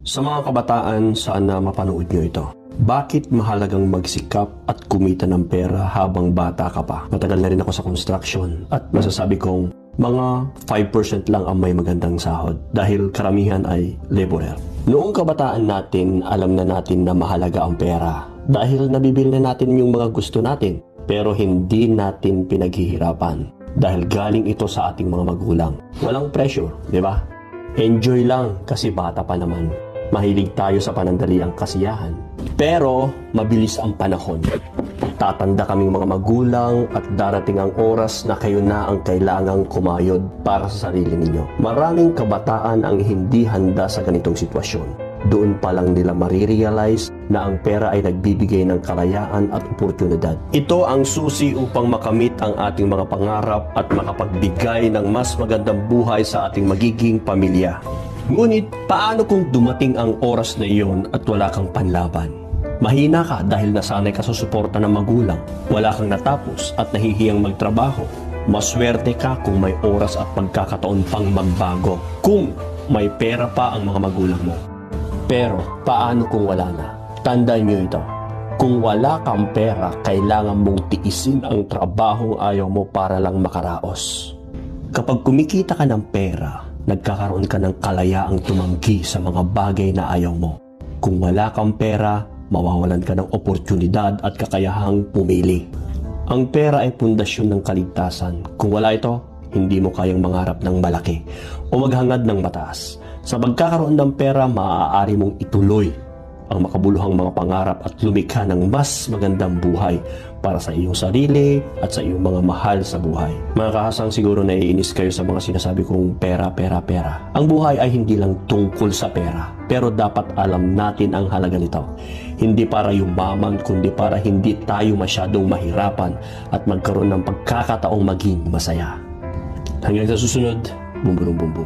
Sa mga kabataan, sana mapanood nyo ito. Bakit mahalagang magsikap at kumita ng pera habang bata ka pa? Matagal na rin ako sa construction at masasabi kong mga 5% lang ang may magandang sahod dahil karamihan ay laborer. Noong kabataan natin, alam na natin na mahalaga ang pera dahil nabibili na natin yung mga gusto natin pero hindi natin pinaghihirapan dahil galing ito sa ating mga magulang. Walang pressure, di ba? Enjoy lang kasi bata pa naman. Mahilig tayo sa panandaliang kasiyahan. Pero mabilis ang panahon. Tatanda kaming mga magulang at darating ang oras na kayo na ang kailangang kumayod para sa sarili ninyo. Maraming kabataan ang hindi handa sa ganitong sitwasyon. Doon pa lang nila marirealize na ang pera ay nagbibigay ng kalayaan at oportunidad. Ito ang susi upang makamit ang ating mga pangarap at makapagbigay ng mas magandang buhay sa ating magiging pamilya. Ngunit paano kung dumating ang oras na iyon at wala kang panlaban? Mahina ka dahil nasanay ka sa suporta ng magulang, wala kang natapos at nahihiyang magtrabaho. Maswerte ka kung may oras at pagkakataon pang magbago, kung may pera pa ang mga magulang mo. Pero paano kung wala na? Tandaan niyo ito, kung wala kang pera, kailangan mong tiisin ang trabahong ayaw mo para lang makaraos. Kapag kumikita ka ng pera, nagkakaroon ka ng kalayaang tumanggi sa mga bagay na ayaw mo. Kung wala kang pera, mawawalan ka ng oportunidad at kakayahang pumili. Ang pera ay pundasyon ng kaligtasan. Kung wala ito, hindi mo kayang mangarap ng malaki o maghangad ng mataas. Sa pagkakaroon ng pera, maaari mong ituloy ang makabuluhang mga pangarap at lumikha ng mas magandang buhay para sa iyong sarili at sa iyong mga mahal sa buhay. Mga kahasang, siguro naiinis kayo sa mga sinasabi kong pera, pera, pera. Ang buhay ay hindi lang tungkol sa pera, pero dapat alam natin ang halaga nito. Hindi para yumaman, kundi para hindi tayo masyadong mahirapan at magkaroon ng pagkakataong maging masaya. Hanggang sa susunod, bumburong bumbum.